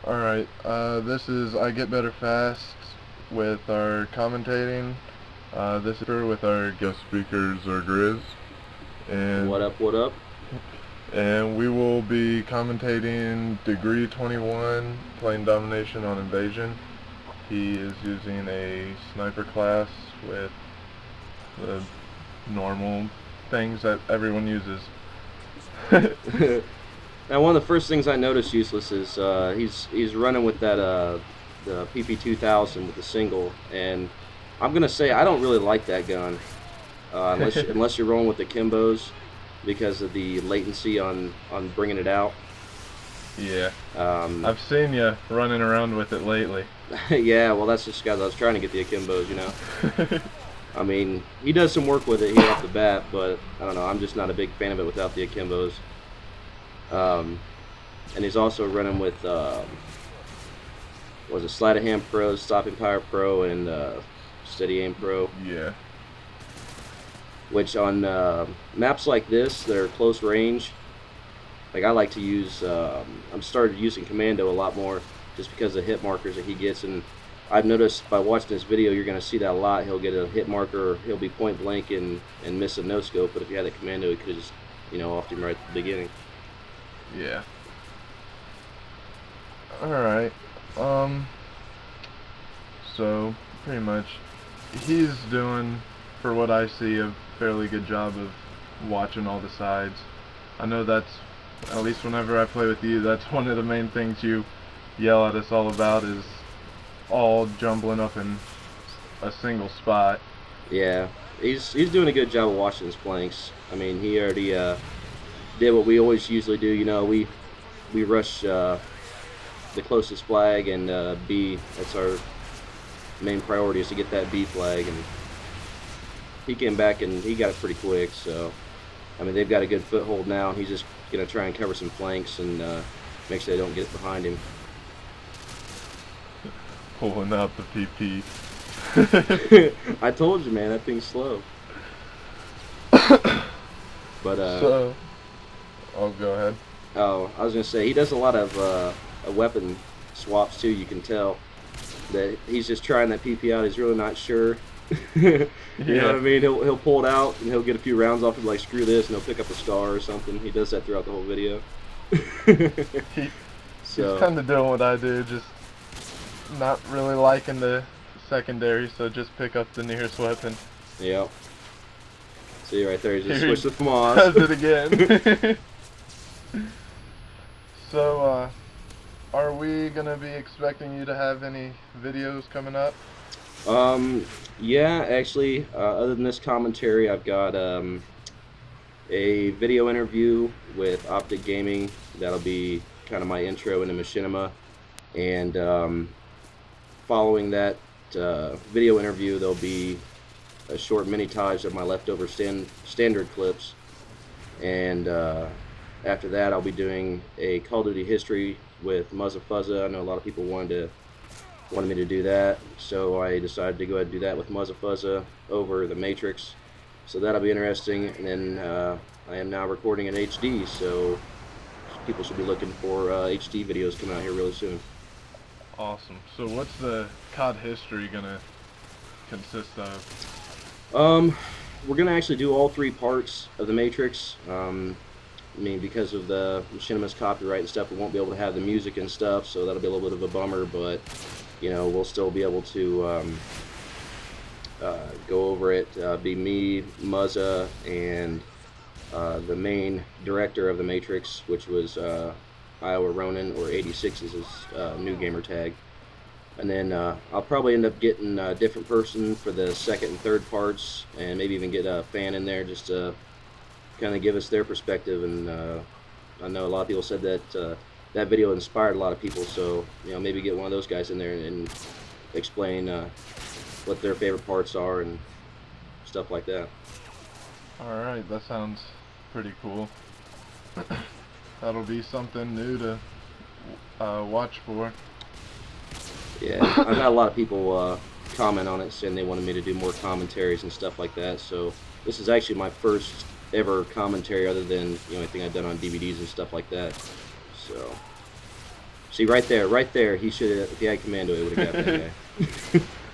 Alright, this is iGetBetterFast with our commentating. This is with our guest speaker zzirGrizz. And What up, what up? And we will be commentating Degree 21, playing Domination on Invasion. He is using a sniper class with the normal things that everyone uses. Now, one of the first things I noticed, Useless, is he's running with that the PP2000 with the single, and I'm gonna say I don't really like that gun, unless you're rolling with the Kimbos because of the latency on bringing it out. Yeah, I've seen you running around with it lately. Yeah, well, that's just because I was trying to get the Akimbos, you know. I mean, he does some work with it here off the bat, but I don't know. I'm just not a big fan of it without the Akimbos. And he's also running with was it Sleight of Hand Pro, Stopping Power Pro, and Steady Aim Pro. Yeah. Which on maps like this that are close range, like I like to use. I'm started using Commando a lot more just because of the hit markers that he gets, and I've noticed by watching this video, you're going to see that a lot. He'll get a hit marker, or he'll be point blank and miss a no scope. But if you had a Commando, he could have just offed him right at the beginning. Yeah. Alright. So, pretty much, he's doing, for what I see, a fairly good job of watching all the sides. I know that's, at least whenever I play with you, that's one of the main things you yell at us all about, is all jumbling up in a single spot. Yeah, he's doing a good job of watching his flanks. I mean, he already did what we always usually do. You know, we rush the closest flag, and B, that's our main priority, is to get that B flag, and he came back and he got it pretty quick. So I mean, they've got a good foothold now, and he's just gonna try and cover some flanks and make sure they don't get behind him. Pulling out the PP. I told you, man, that thing's slow. But so, oh, go ahead. Oh, I was gonna say he does a lot of weapon swaps too. You can tell that he's just trying that PP out. He's really not sure. You know what I mean? He'll pull it out and he'll get a few rounds off and be like, screw this, and he'll pick up a scar or something. He does that throughout the whole video. He's kind of doing what I do, just not really liking the secondary, so just pick up the nearest weapon. Yep. See right there, he just switched the FMOS. Does it again. So, are we gonna be expecting you to have any videos coming up? Yeah, actually, other than this commentary, I've got a video interview with Optic Gaming. That'll be kind of my intro into Machinima, and following that video interview, there'll be a short mini-tage of my leftover standard clips, and after that, I'll be doing a Call of Duty history with Muzza Fuzza. I know a lot of people wanted me to do that, so I decided to go ahead and do that with Muzza Fuzza over the Matrix. So that'll be interesting. And then I am now recording in HD, so people should be looking for HD videos coming out here really soon. Awesome. So what's the COD history gonna consist of? We're gonna actually do all 3 parts of the Matrix. I mean, because of the Machinima's copyright and stuff, we won't be able to have the music and stuff, so that'll be a little bit of a bummer, but you know, we'll still be able to go over it. Be me, Muzza, and the main director of the Matrix, which was Iowa Ronin, or 86 is his new gamer tag. And then I'll probably end up getting a different person for the second and third parts, and maybe even get a fan in there just to kind of give us their perspective. And I know a lot of people said that that video inspired a lot of people, so you know, maybe get one of those guys in there and explain what their favorite parts are and stuff like that. Alright, that sounds pretty cool. That'll be something new to watch for. Yeah, I've had a lot of people comment on it saying they wanted me to do more commentaries and stuff like that, so this is actually my first ever commentary other than anything I've done on DVDs and stuff like that. So See, right there, he should have, if he had commando, he would have got that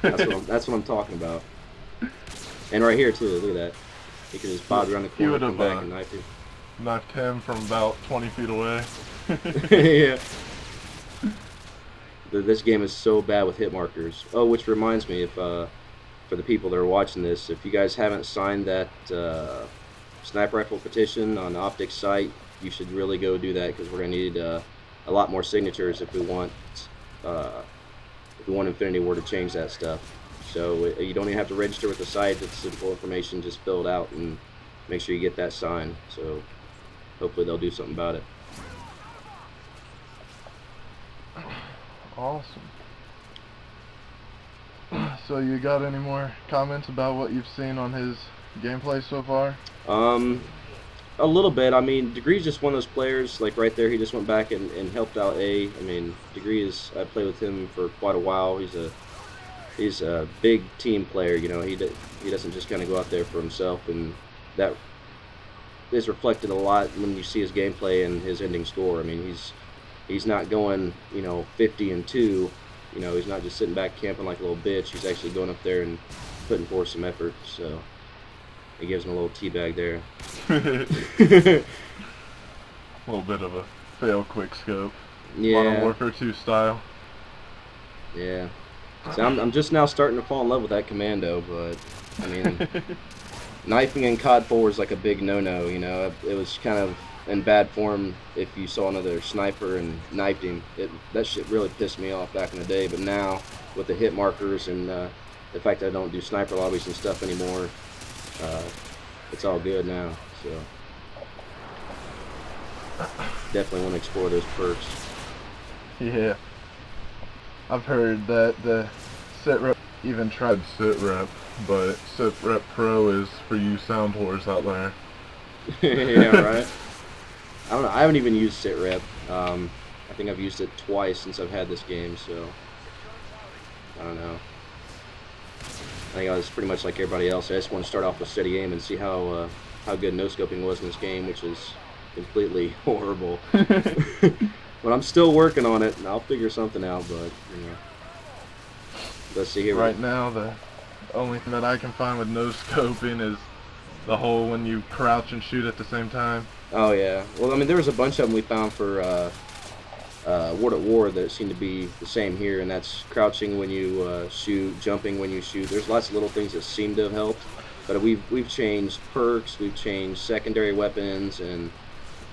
guy. That's what I'm talking about. And right here, too, look at that. He could just bob around the corner, come back, and knife you. Knifed him from about 20 feet away. Yeah. This game is so bad with hit markers. Oh, which reminds me, if for the people that are watching this, if you guys haven't signed that sniper rifle petition on Optic's site, you should really go do that, because we're going to need a lot more signatures if we want Infinity Ward to change that stuff. So you don't even have to register with the site. It's simple information. Just fill it out and make sure you get that signed. So hopefully they'll do something about it. Awesome. So you got any more comments about what you've seen on his gameplay so far? A little bit. I mean, zzirGrizz just one of those players. Like right there, he just went back and helped out A. I mean, zzirGrizz, I played with him for quite a while. He's a big team player. You know, he doesn't just kind of go out there for himself, and that is reflected a lot when you see his gameplay and his ending score. I mean, he's not going, you know, 50-2. You know, he's not just sitting back camping like a little bitch. He's actually going up there and putting forth some effort. So he gives him a little teabag there. A little bit of a fail quick scope. Yeah. Modern Warfare 2 style. Yeah. So I'm just now starting to fall in love with that commando, but I mean, knifing in COD 4 is like a big no-no. You know, it was kind of in bad form if you saw another sniper and knifed him. That shit really pissed me off back in the day. But now with the hit markers and the fact that I don't do sniper lobbies and stuff anymore, it's all good now. So definitely want to explore those perks. Yeah. I've heard that the sitrep even tried sitrep, but sitrep Pro is for you sound whores out there. Yeah, right. I don't know. I haven't even used sitrep. I think I've used it twice since I've had this game, so I don't know. I think I was pretty much like everybody else. I just want to start off with steady aim and see how good no-scoping was in this game, which is completely horrible. But I'm still working on it, and I'll figure something out, but, you know. Let's see here. Right now, the only thing that I can find with no-scoping is the hole when you crouch and shoot at the same time. Oh, yeah. Well, I mean, there was a bunch of them we found for World at War that seem to be the same here, and that's crouching when you shoot, jumping when you shoot. There's lots of little things that seem to have helped, but we've changed perks, we've changed secondary weapons, and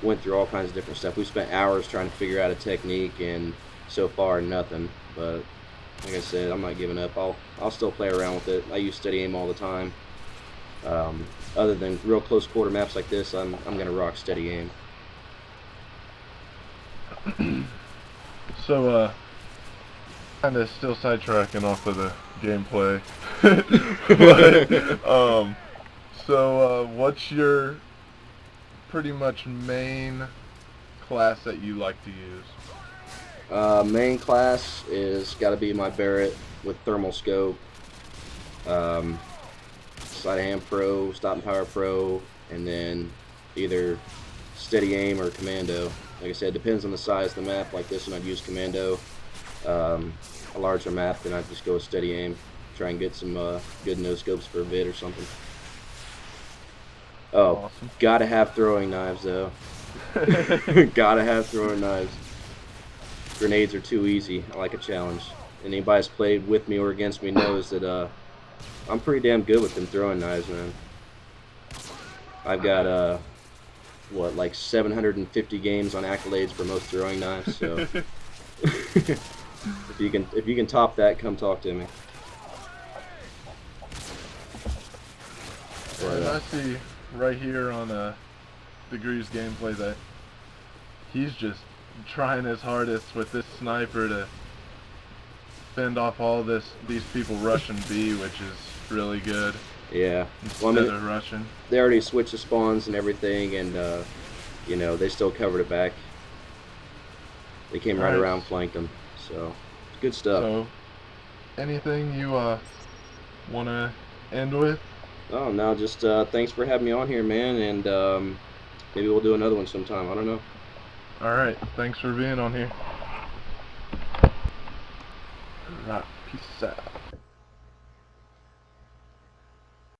went through all kinds of different stuff. We spent hours trying to figure out a technique, and so far nothing. But like I said, I'm not giving up. I'll still play around with it. I use steady aim all the time. Other than real close quarter maps like this, I'm gonna rock steady aim. So kind of still sidetracking off of the gameplay. But so what's your pretty much main class that you like to use? Main class is got to be my Barrett with thermal scope, sleight of hand pro, stop and power pro, and then either steady aim or commando. Like I said, it depends on the size of the map. Like this one, I'd use commando. A larger map, then I'd just go with steady aim. Try and get some good no scopes for a vid or something. Oh, awesome. Gotta have throwing knives though. Gotta have throwing knives. Grenades are too easy. I like a challenge. Anybody that's played with me or against me knows that I'm pretty damn good with them throwing knives, man. I've got what, like 750 games on accolades for most throwing knives. So if you can top that, come talk to me. And I see right here on zzirGrizz gameplay that he's just trying his hardest with this sniper to fend off all these people rushing B, which is really good. Yeah. Instead of rushing. They already switched the spawns and everything, and you know, they still covered it back. They came right around, flanked them. So good stuff. So anything you want to end with? Oh, no, just thanks for having me on here, man, and maybe we'll do another one sometime. I don't know. All right, thanks for being on here. Alright, peace out.